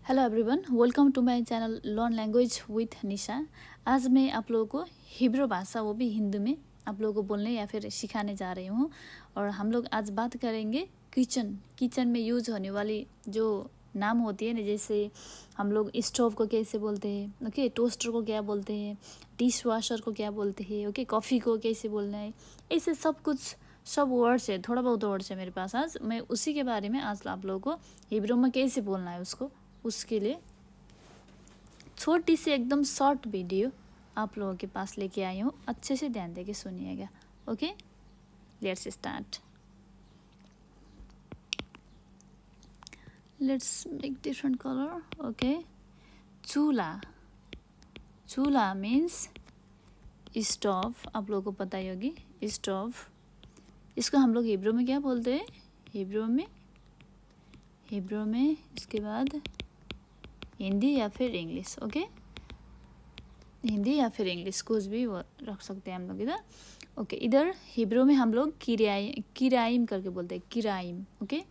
Hello everyone, welcome to my channel learn language with Nisha. आज मैं आप लोगों को हिब्रू भाषा, वो भी हिंदी में आप लोगों को बोलने या फिर सिखाने जा रही हूँ। और हम लोग आज बात करेंगे किचन में यूज होने वाली जो नाम होती है ना, जैसे हम लोग स्टोव को कैसे बोलते हैं, ओके, टोस्टर को क्या बोलते हैं, डिश वॉशर को क्या बोलते हैं, ओके, कॉफ़ी को कैसे बोलना है, ऐसे सब वर्ड्स है, थोड़ा बहुत वर्ड्स है मेरे पास। आज मैं उसी के बारे में आज आप लोगों को हिब्रू में कैसे बोलना है उसके लिए छोटी सी एकदम शॉर्ट वीडियो आप लोगों के पास लेके आई हूँ। अच्छे से ध्यान देके सुनिएगा। Okay, let's start. Let's make different colour. Okay, चूल्हा मीन्स स्टोव। आप लोगों को पता ही होगी स्टोव। इसको हम लोग हिब्रू में क्या बोलते हैं? हिब्रू में इसके बाद हिंदी या फिर इंग्लिश। ओके, हिंदी या फिर इंग्लिश कुछ भी वो रख सकते हैं हम लोग इधर। ओके, इधर हिब्रू में हम लोग किराइम करके बोलते हैं, किराइम। ओके,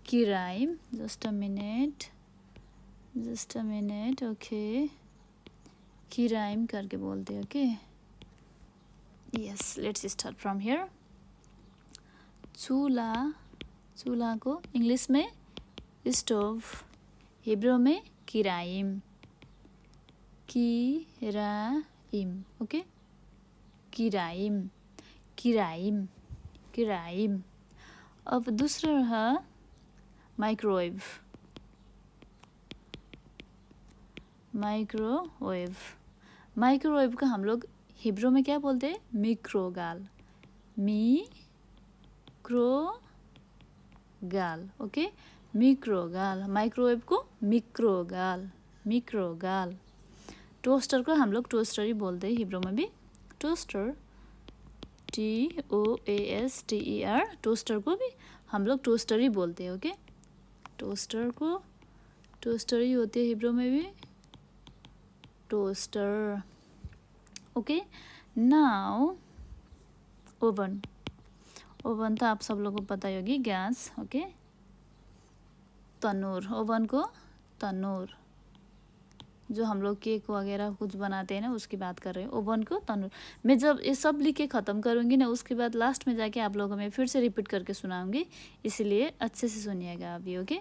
किराइम। Just a minute. ओके, किराइम करके बोलते हैं। Okay, yes, let's start from here. चूल्हा को इंग्लिश में स्टोव, हिब्रू में किराइम। ओके, किराइम। अब दूसरा है माइक्रोवेव। माइक्रोवेव का हम लोग हिब्रू में क्या बोलते हैं? मिक्रोगाल। ओके, मिक्रोगाल। माइक्रोवेव को मिक्रोगाल। टोस्टर को हम लोग टोस्टर ही बोलते हैं हिब्रू में भी, टोस्टर, TOASTER। टोस्टर को भी हम लोग टोस्टर ही बोलते हैं। ओके, टोस्टर को टोस्टर ही होती है हिब्रू में भी, टोस्टर। ओके, नाउ ओवन तो आप सब लोगों को पता ही होगी, गैस। ओके, तनूर, ओवन को तनूर, जो हम लोग केक वगैरह कुछ बनाते हैं ना, उसकी बात कर रहे हैं। ओवन को तनूर। मैं जब ये सब लिख के ख़त्म करूँगी ना, उसके बाद लास्ट में जाके आप लोगों को मैं फिर से रिपीट करके सुनाऊँगी, इसलिए अच्छे से सुनिएगा अभी। ओके,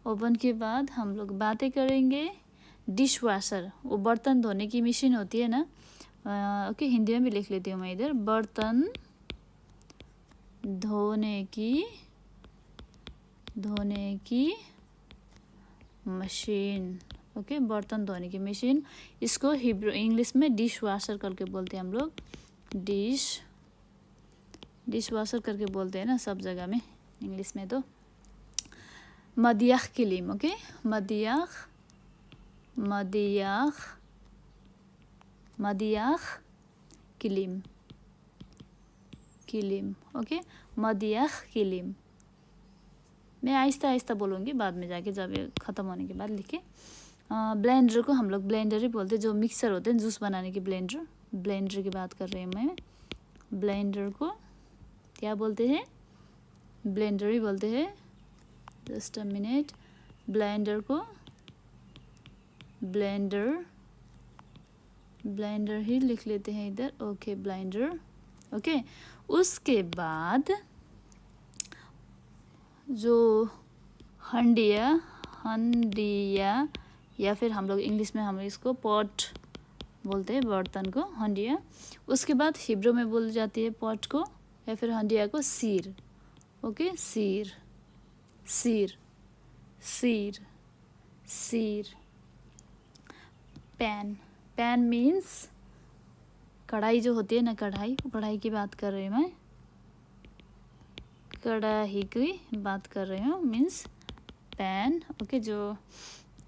ओवन के बाद हम लोग बातें करेंगे डिश वॉशर, वो बर्तन धोने की मशीन होती है ना। ओके, हिंदी में भी लिख लेती हूँ मैं इधर, बर्तन धोने की मशीन। ओके, बर्तन धोने की मशीन। इसको हिब्रू इंग्लिश में डिश वॉशर करके बोलते हैं हम लोग, डिश वॉशर करके बोलते हैं ना सब जगह में, इंग्लिश में तो। मदियाख किलीम। ओके, मदियाख किलीम। ओके, मदियाख किलीम। मैं आहिस्ता बोलूँगी बाद में जाके, जब ये ख़त्म होने के बाद लिखे। ब्लेंडर को हम लोग ब्लेंडर ही बोलते हैं, जो मिक्सर होते हैं जूस बनाने के, ब्लेंडर की बात कर रही हूँ मैं। ब्लेंडर को क्या बोलते हैं? ब्लेंडर ही बोलते हैं। जस्ट अ मिनट, ब्लेंडर को ब्लेंडर ही लिख लेते हैं इधर। Okay, blender. ओके, उसके बाद जो हंडिया या फिर हम लोग इंग्लिश में हम इसको पॉट बोलते हैं, बर्तन को हंडिया। उसके बाद हिब्रू में बोल जाती है पॉट को या फिर हंडिया को सीर। ओके, सीर। पैन मीन्स कढ़ाई जो होती है ना, कढ़ाई की बात कर रही हूँ मैं, कढ़ाई की बात कर रही हूँ, मीन्स पैन। ओके, जो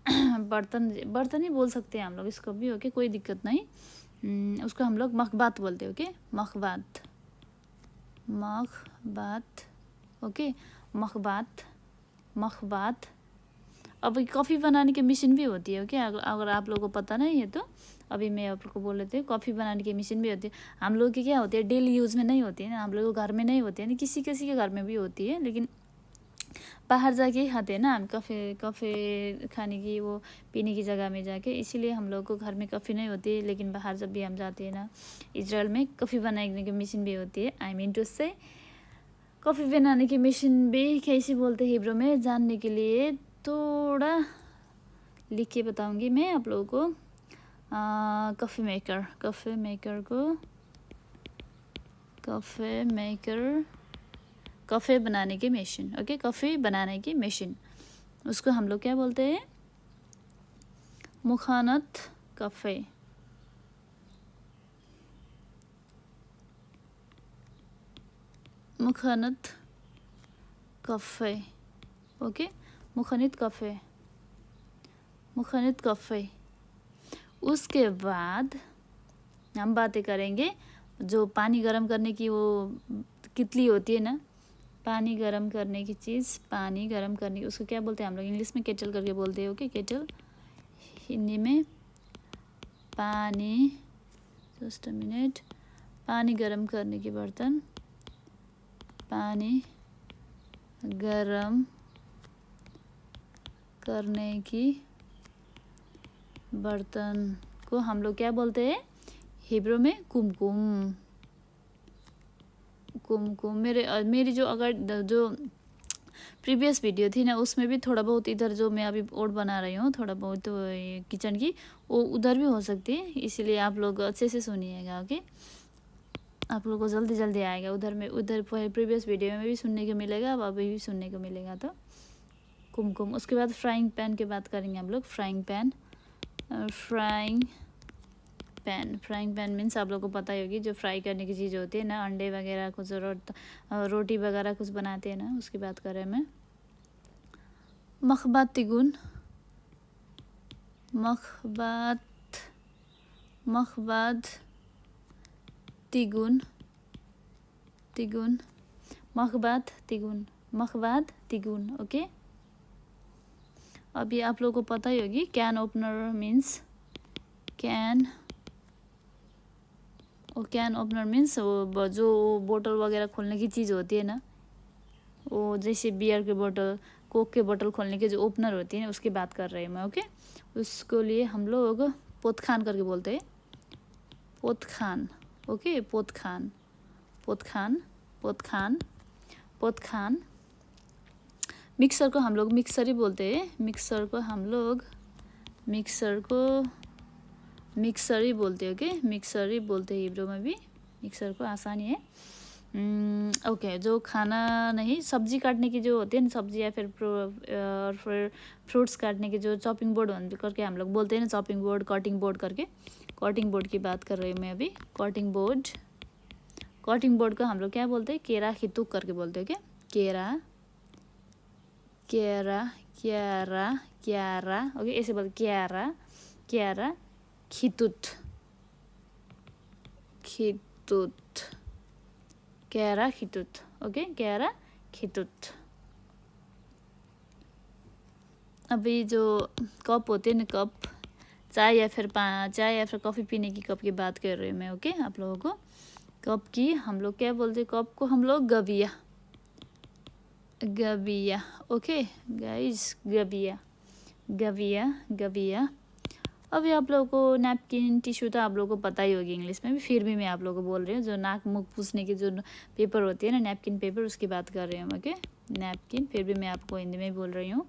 बर्तन ही बोल सकते हैं हम लोग इसको भी। ओके, कोई दिक्कत नहीं। उसको हम लोग मखबात बोलते हैं। ओके, मखबात। ओके, मखबात। अब कॉफ़ी बनाने की मशीन भी होती है। ओके, अगर आप लोगों को पता नहीं है तो अभी मैं आपको बोल लेती हूँ, कॉफ़ी बनाने की मशीन भी होती है। हम लोग की क्या होती है, डेली यूज़ में नहीं होती है ना, हम लोग के घर में नहीं होती है ना, किसी के घर में भी होती है, लेकिन बाहर जाके ही खाते हैं ना हम, कफ़े खाने की, वो पीने की जगह में जाके, इसीलिए हम लोग को घर में कॉफ़ी नहीं होती है। लेकिन बाहर जब भी हम जाते हैं ना, इजराइल में कॉफ़ी बनाने की मशीन भी होती है। आई मीन टू से कॉफ़ी बनाने की मशीन भी कैसे बोलते हैं हिब्रू में, जानने के लिए थोड़ा लिख के बताऊँगी मैं आप लोगों को। कॉफ़ी मेकर, कॉफ़ी बनाने की मशीन। ओके, कॉफ़ी बनाने की मशीन, उसको हम लोग क्या बोलते हैं? मुखानत कफ़े। मुखानत कफ़े। ओके, मुखानत कफ़े। उसके बाद हम बातें करेंगे जो पानी गर्म करने की वो कितली होती है ना, पानी गर्म करने की चीज़, पानी गर्म करने, उसको क्या बोलते हैं हम लोग? इंग्लिश में केटल करके बोलते हैं। ओके, केटल, हिंदी में पानी, जस्ट अ मिनट, पानी गर्म करने की बर्तन, पानी गर्म करने की बर्तन को हम लोग क्या बोलते हैं हिब्रू में? कुमकुम। मेरी जो प्रीवियस वीडियो थी ना, उसमें भी थोड़ा बहुत इधर जो मैं अभी ओट बना रही हूँ, थोड़ा बहुत किचन की, वो उधर भी हो सकती है। इसीलिए आप लोग अच्छे से सुनिएगा। ओके, आप लोग को जल्दी आएगा उधर प्रीवियस वीडियो में भी सुनने को मिलेगा, अब अभी भी सुनने को मिलेगा। तो कुमकुम। उसके बाद फ्राइंग पैन की बात करेंगे हम लोग। फ्राइंग पैन मीन्स आप लोग को पता ही होगी, जो फ्राई करने की चीज़ होती है ना, अंडे वगैरह कुछ, रोटी वगैरह कुछ बनाते हैं ना, उसकी बात कर रहे हैं मैं। मखबात तिगुन, मखबात तिगुन। ओके, अभी आप लोगों को पता ही होगी, can opener means can opener means वो जो बोतल वगैरह खोलने की चीज़ होती है ना, वो जैसे बियर के बोतल, कोक के बोतल खोलने की जो ओपनर होती है ना, उसकी बात कर रही हूँ मैं। ओके, उसको लिए हम लोग पोतखान करके बोलते हैं। पोतखान। ओके, पोतखान। मिक्सर को हम लोग मिक्सर ही बोलते हैं। मिक्सर को मिक्सर ही बोलते हैं। ओके, मिक्सर ही बोलते हैं हिब्रू में भी। मिक्सर को आसानी है। ओके, जो खाना नहीं, सब्जी काटने की जो होती है ना, सब्जी या फिर फ्रूट्स काटने की जो चॉपिंग बोर्ड करके हम लोग बोलते हैं ना, चॉपिंग बोर्ड, कटिंग बोर्ड करके, कटिंग बोर्ड की बात कर रही हूँ मैं अभी। कटिंग बोर्ड को हम लोग क्या बोलते हैं? केरा खितुक करके बोलते हैं। क्या? क्यारा। ओके, ऐसे बोलते, क्यारा खितुत, क्यारा खितुत। ओके, क्यारा खितुत। अभी जो कप होते हैं ना, कप, चाय या फिर कॉफ़ी पीने की कप की बात कर रही हूँ मैं। ओके, आप लोगों को कप की हम लोग क्या बोलते हैं? कप को हम लोग गविया। Okay guys, गविया। अभी आप लोगों को नैपकिन, टिश्यू तो आप लोगों को पता ही होगी इंग्लिश में भी, फिर भी मैं आप लोगों को बोल रही हूँ। जो नाक मुख पूछने की जो पेपर होती है ना, नैपकिन पेपर, उसकी बात कर रही हूँ। ओके, नैपकिन, फिर भी मैं आपको हिंदी में बोल रही हूँ।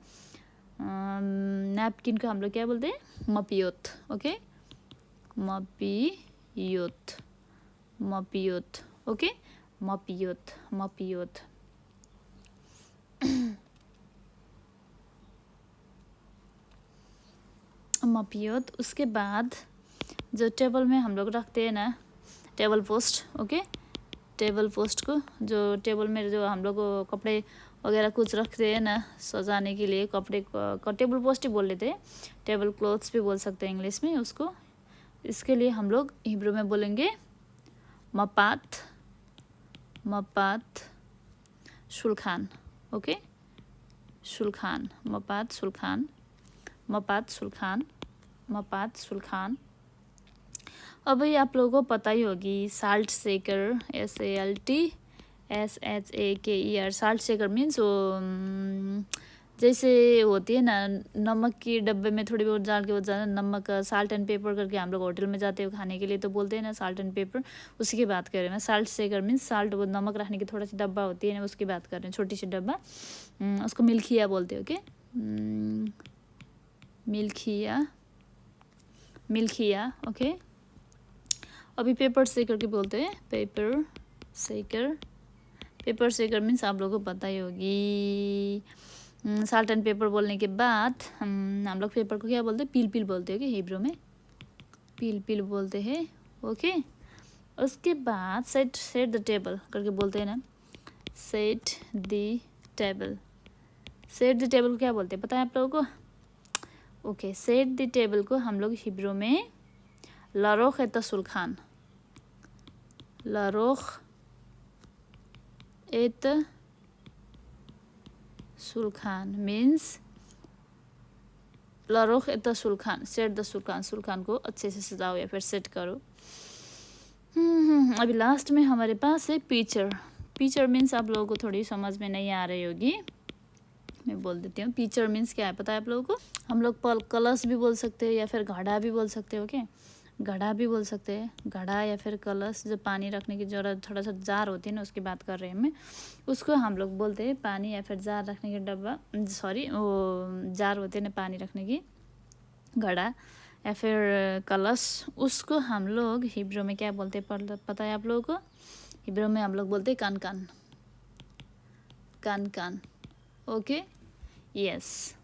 नैपकिन को हम लोग क्या बोलते हैं? मपियोत। ओके, मपियोत। ओके, मपियोत। मपियोत। उसके बाद जो टेबल में हम लोग रखते हैं ना, table post. Okay, table post को, जो टेबल में जो हम लोग कपड़े वगैरह कुछ रखते हैं ना सजाने के लिए, कपड़े को टेबल पोस्ट ही बोल लेते हैं। टेबल क्लॉथ्स भी बोल सकते हैं इंग्लिश में उसको। इसके लिए हम लोग हिब्रू में बोलेंगे मपात शुल्खान। ओके, शुल्खान, मपात शुल्खान। अभी आप लोगों को पता ही होगी, salt shaker, SALT SHAKER, salt shaker means वो जैसे होती है ना नमक की डब्बे में थोड़ी बहुत डाल के वो ज़्यादा नमक साल्ट एंड पेपर करके हम लोग होटल में जाते हैं खाने के लिए तो बोलते हैं ना साल्ट एंड पेपर, उसी की बात कर रहे हैं मैं। साल्ट शेकर मीन्स साल्ट वो नमक रखने की थोड़ा सी डब्बा होती है ना उसकी बात कर रहे हैं, छोटी सी डब्बा, उसको मिल्किया बोलते हैं। ओके, मिल्किया। ओके, अभी पेपर शेकर के बोलते हैं, पेपर शेकर मीन्स आप लोगों को पता ही होगी। साल्ट एंड पेपर बोलने के बाद हम लोग पेपर को क्या बोलते हैं, पील बोलते हैं कि हिब्रू में पील बोलते हैं। ओके, उसके बाद सेट द टेबल करके बोलते हैं ना, सेट द टेबल को क्या बोलते हैं पता है आप लोगों को? ओके, सेट द टेबल को हम लोग हिब्रू में लारोख एत सुल्खान मीन्स लारोख एत सुल्खान, सेट द सुल्खान को अच्छे से सजाओ या फिर सेट करो। अभी लास्ट में हमारे पास है पीचर मीन्स आप लोगों को थोड़ी समझ में नहीं आ रही होगी, मैं बोल देती हूँ। पीचर मीन्स क्या है पता है आप लोगों को? हम लोग कलश भी बोल सकते हैं या फिर घड़ा भी बोल सकते हो। ओके, घड़ा भी बोल सकते हैं, घड़ा या फिर कलश, जो पानी रखने की जरूरत थोड़ा सा जार होती है ना उसकी बात कर रहे हैं मैं, उसको हम लोग बोलते हैं पानी या फिर जार रखने की डब्बा, सॉरी वो जार होते हैं ना पानी रखने की, घड़ा या फिर कलश, उसको हम लोग हिब्रू में क्या बोलते हैं पता है आप लोगों को? हिब्रू में हम लोग बोलते हैं कान। Okay, yes.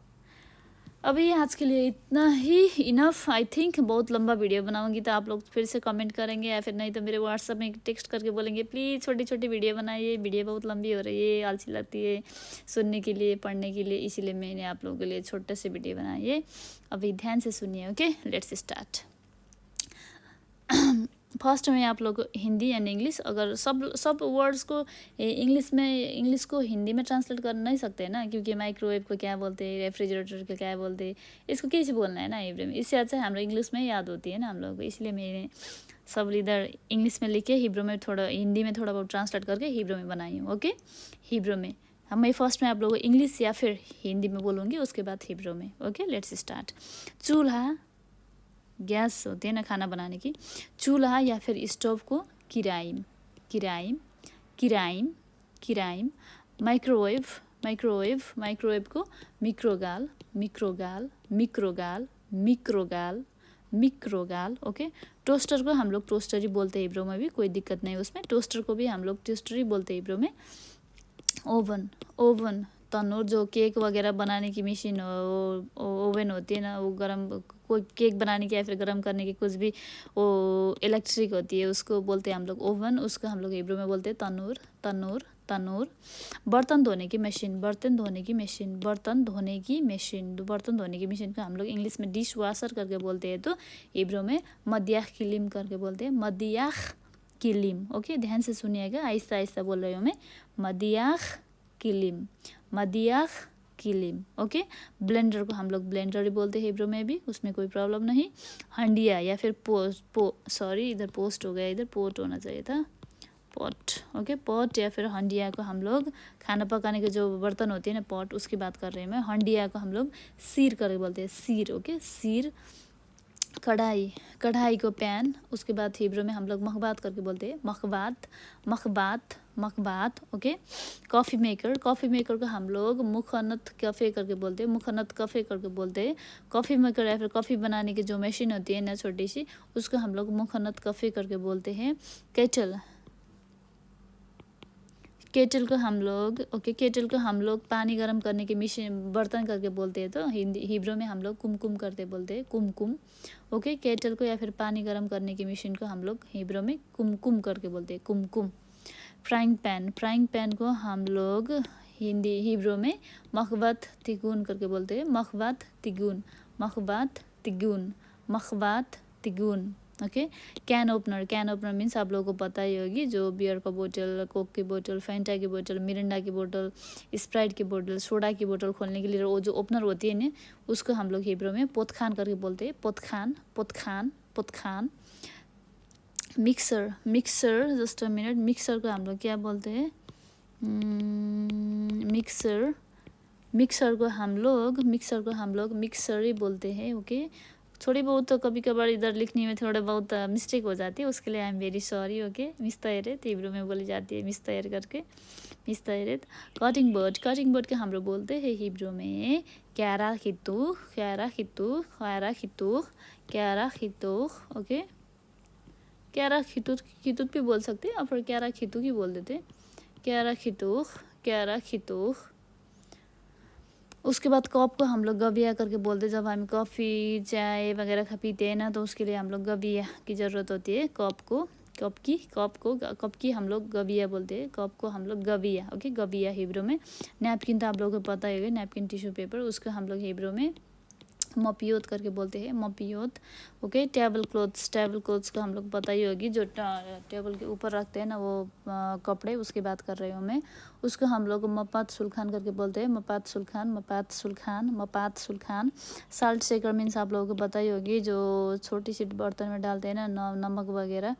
अभी आज के लिए इतना ही इनफ, आई थिंक। बहुत लंबा वीडियो बनाऊंगी तो आप लोग फिर से कमेंट करेंगे या फिर नहीं तो मेरे व्हाट्सएप में टेक्स्ट करके बोलेंगे प्लीज़ छोटी वीडियो बनाइए, वीडियो बहुत लंबी हो रही है, आलसी लगती है सुनने के लिए, पढ़ने के लिए, इसीलिए मैंने आप लोगों के लिए छोटे से वीडियो बनाई है। अभी ध्यान से सुनिए। Okay, let's start. फर्स्ट में आप लोग हिंदी एंड इंग्लिश, अगर सब वर्ड्स को इंग्लिश को हिंदी में ट्रांसलेट कर नहीं सकते ना, क्योंकि माइक्रोवेव को क्या बोलते हैं, रेफ्रिजरेटर को क्या बोलते हैं, इसको कैसे बोलना है ना हिब्रू में, इससे अच्छा हम लोग इंग्लिश में याद होती है ना हम लोग को, इसलिए मैंने सब इधर इंग्लिश में लिखे हिब्रू में थोड़ा हिंदी में थोड़ा बहुत ट्रांसलेट करके हिब्रू में बनाई हूँ। ओके, हिब्रू में मैं फर्स्ट में आप लोगों को इंग्लिश या फिर हिंदी में बोलूँगी, उसके बाद हिब्रू में। Okay, let's start. चूल्हा, गैस होती है ना खाना बनाने की, चूल्हा या फिर स्टोव को किराइम। माइक्रोवेव को मिक्रोगाल। ओके, टोस्टर को हम लोग टोस्टर ही बोलते हैं हिब्रू में भी, कोई दिक्कत नहीं उसमें, टोस्टर को भी हम लोग टोस्टर ही बोलते हैं हिब्रू में। ओवन तंदूर, जो केक वगैरह बनाने की मशीन ओवन होती है ना, वो गरम कोई केक बनाने की या फिर गरम करने की कुछ भी वो इलेक्ट्रिक होती है, उसको बोलते हैं हम लोग ओवन, उसको हम लोग हिब्रू में बोलते हैं तनूर। बर्तन धोने की मशीन को हम लोग इंग्लिश में डिश वाशर करके बोलते हैं, तो हिब्रू में मदियाख किलिम करके बोलते हैं, मदियाख किलिम। ओके, ध्यान से सुनिएगा, आहिस्ता बोल रही हूँ मैं, मदियाख किलिम। ओके, ब्लेंडर को हम लोग ब्लेंडर ही बोलते हैं हिब्रू में भी, उसमें कोई प्रॉब्लम नहीं। हंडिया या फिर इधर पोस्ट हो गया, इधर पोट होना चाहिए था, पॉट। ओके, पॉट या फिर हंडिया को हम लोग खाना पकाने के जो बर्तन होती है ना पॉट, उसकी बात कर रहे हैं मैं। हंडिया को हम लोग सीर करके बोलते हैं, सीर। ओके, सीर। कढ़ाई को पैन, उसके बाद हिब्रू में हम लोग मखबात करके बोलते हैं, मखबात। ओके, कॉफ़ी मेकर को हम लोग मुखनत कफ़े करके बोलते हैं, कॉफ़ी मेकर या फिर कॉफ़ी बनाने की जो मशीन होती है ना छोटी सी, उसको हम लोग मुखनत कफ़े करके बोलते हैं। केटल को हम लोग पानी गर्म करने की मशीन बर्तन करके बोलते हैं, तो हिब्रू में हम लोग कुमकुम करके बोलते हैं, कुमकुम। ओके, केटल को या फिर पानी गर्म करने की मशीन को हम लोग हिब्रू में कुमकुम करके बोलते हैं, कुमकुम। फ्राइंग पैन को हम लोग हिब्रू में मखबात तिगुन करके बोलते हैं, मखबात तिगुन। ओके, कैन ओपनर मीन्स आप लोगों को पता ही होगी, जो बियर का बोतल, कोक की बोतल, फैंटा की बोतल, मिरिंडा की बोतल, स्प्राइट की बोतल, सोडा की बोतल खोलने के लिए वो जो ओपनर होती है ना, उसको हम लोग हिब्रू में पोतखान करके बोलते हैं, पोतखान। Mixer, just a minute, mixer को हम लोग क्या बोलते हैं? मिक्सर, मिक्सर को हम लोग मिक्सर ही बोलते हैं। ओके, थोड़ी बहुत तो कभी कभार इधर लिखने में थोड़ा बहुत मिस्टेक हो जाती है, उसके लिए I am very sorry. Okay, मिस्तायरेत हिब्रू में बोली जाती है, मिस्तायर करके, मिस्तायरेत। कटिंग बोर्ड के हम लोग बोलते हैं हिब्रू में क्यारा खितु, क्यारा खितु, क्यारा खितु, क्यारा खितु। ओके, क्यारा खितुत, खितुत भी बोल सकते हैं और फिर क्यारा खितु ही बोल देते, क्यारा खितुख, क्यारा खितुख। उसके बाद कप को हम लोग गबिया करके बोलते हैं। जब हम कॉफ़ी चाय वगैरह पीते हैं ना, तो उसके लिए हम लोग गबिया की ज़रूरत होती है। कप की हम लोग गबिया बोलते हैं, कप को हम लोग गबिया। ओके, गबिया हिब्रू में। नैपकिन तो आप लोगों को पता ही होगा, नैपकिन टिश्यू पेपर, उसको हम लोग हिब्रू में मपियोत करके बोलते हैं, मपियोत। ओके, टेबल क्लोथ्स को हम लोग पता ही होगी, जो टेबल के ऊपर रखते हैं ना वो कपड़े, उसकी बात कर रही हूँ मैं। उसको हम लोग मपात सुल्खान करके बोलते हैं, मपात सुल्खान, मपात सुल्खान, मपात सुल्खान। साल्ट शेकर मीन्स आप लोगों को पता ही होगी, जो छोटी सी बर्तन में डालते हैं ना नमक वगैरह।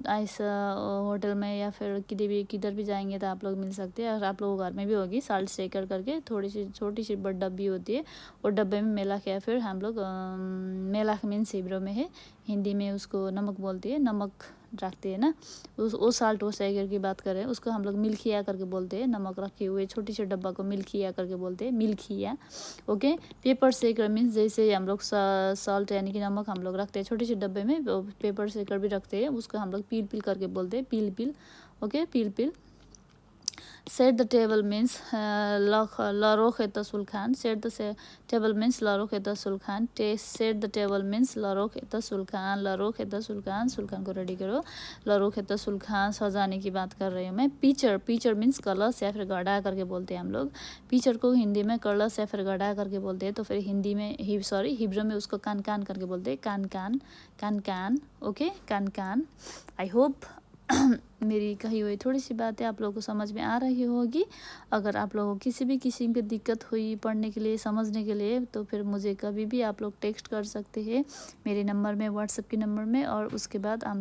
आइस होटल में या फिर किधर भी जाएंगे तो आप लोग मिल सकते हैं, और आप लोगों घर में भी होगी साल्ट शेकर करके, थोड़ी सी छोटी सी डब्बी होती है, और डब्बे में मेलाख, या फिर हम लोग मेलाख मीन्स हिब्रू में है, हिंदी में उसको नमक बोलती है, नमक रखते हैं ना, वो साल्ट वो शेकर की बात कर रहे हैं, उसको हम लोग मिल्खिया करके बोलते हैं। नमक रखे हुए छोटी सी डब्बा को मिल्खिया करके बोलते हैं, मिल्खिया। ओके, पेपर शेकर मीन्स जैसे हम लोग सॉल्ट यानी कि नमक हम लोग रखते हैं छोटी सी डब्बे में, पेपर शेकर भी रखते हैं, उसको हम लोग पील करके बोलते हैं, पील। ओके, पील। सेट द टेबल मीन्स लरोख एता सुल्खान, सेट द टेबल मीन्स लरोख एता सुल्खान, सेट द टेबल मीन्स लरोख एता सुल्खान, लरोख एता सुल्खान, सुल्खान को रेडी करो, लरोख एता सुल्खान, सजाने की बात कर रही हूँ मैं। पीचर मीन्स कलश या फिर गढ़ा करके बोलते हैं हम लोग। पीचर को हिंदी में कलश या फिर गढ़ा करके बोलते हैं, तो फिर हिंदी में हिब्रू में उसको कान करके बोलते हैं, कान। Okay, can't. आई होप मेरी कही हुई थोड़ी सी बातें आप लोगों को समझ में आ रही होगी। अगर आप लोगों को किसी भी किस्म की दिक्कत हुई पढ़ने के लिए, समझने के लिए, तो फिर मुझे कभी भी आप लोग टेक्स्ट कर सकते हैं मेरे नंबर में, व्हाट्सएप के नंबर में, और उसके बाद आप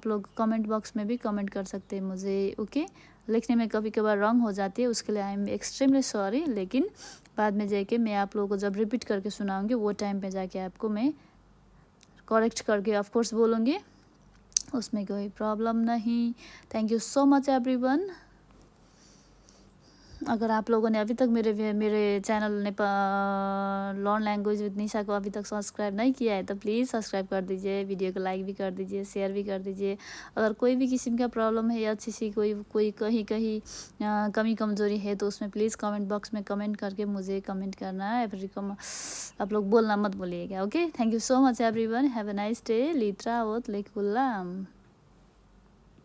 लोग कमेंट बॉक्स में भी कमेंट कर सकते हैं मुझे। ओके, लिखने में कभी कभार रॉन्ग हो जाती है, उसके लिए आई एम एक्सट्रीमली सॉरी, लेकिन बाद में जाके मैं आप लोगों को जब रिपीट करके सुनाऊँगी, वो टाइम पर जाके आपको मैं करेक्ट करके ऑफकोर्स बोलूँगी, उसमें कोई प्रॉब्लम नहीं। Thank you so much everyone. अगर आप लोगों ने अभी तक मेरे चैनल लर्न लैंग्वेज विद निशा को अभी तक सब्सक्राइब नहीं किया है, तो प्लीज़ सब्सक्राइब कर दीजिए, वीडियो को लाइक भी कर दीजिए, शेयर भी कर दीजिए। अगर कोई भी किस्म का प्रॉब्लम है या अच्छी सी कोई कहीं कमी कमज़ोरी है, तो उसमें प्लीज़ कमेंट बॉक्स में कमेंट करके मुझे कमेंट करना है, फिर आप लोग बोलना मत भूलिएगा। Okay, thank you so much everyone, have a nice day, Litera ओत लेकुल्लाम।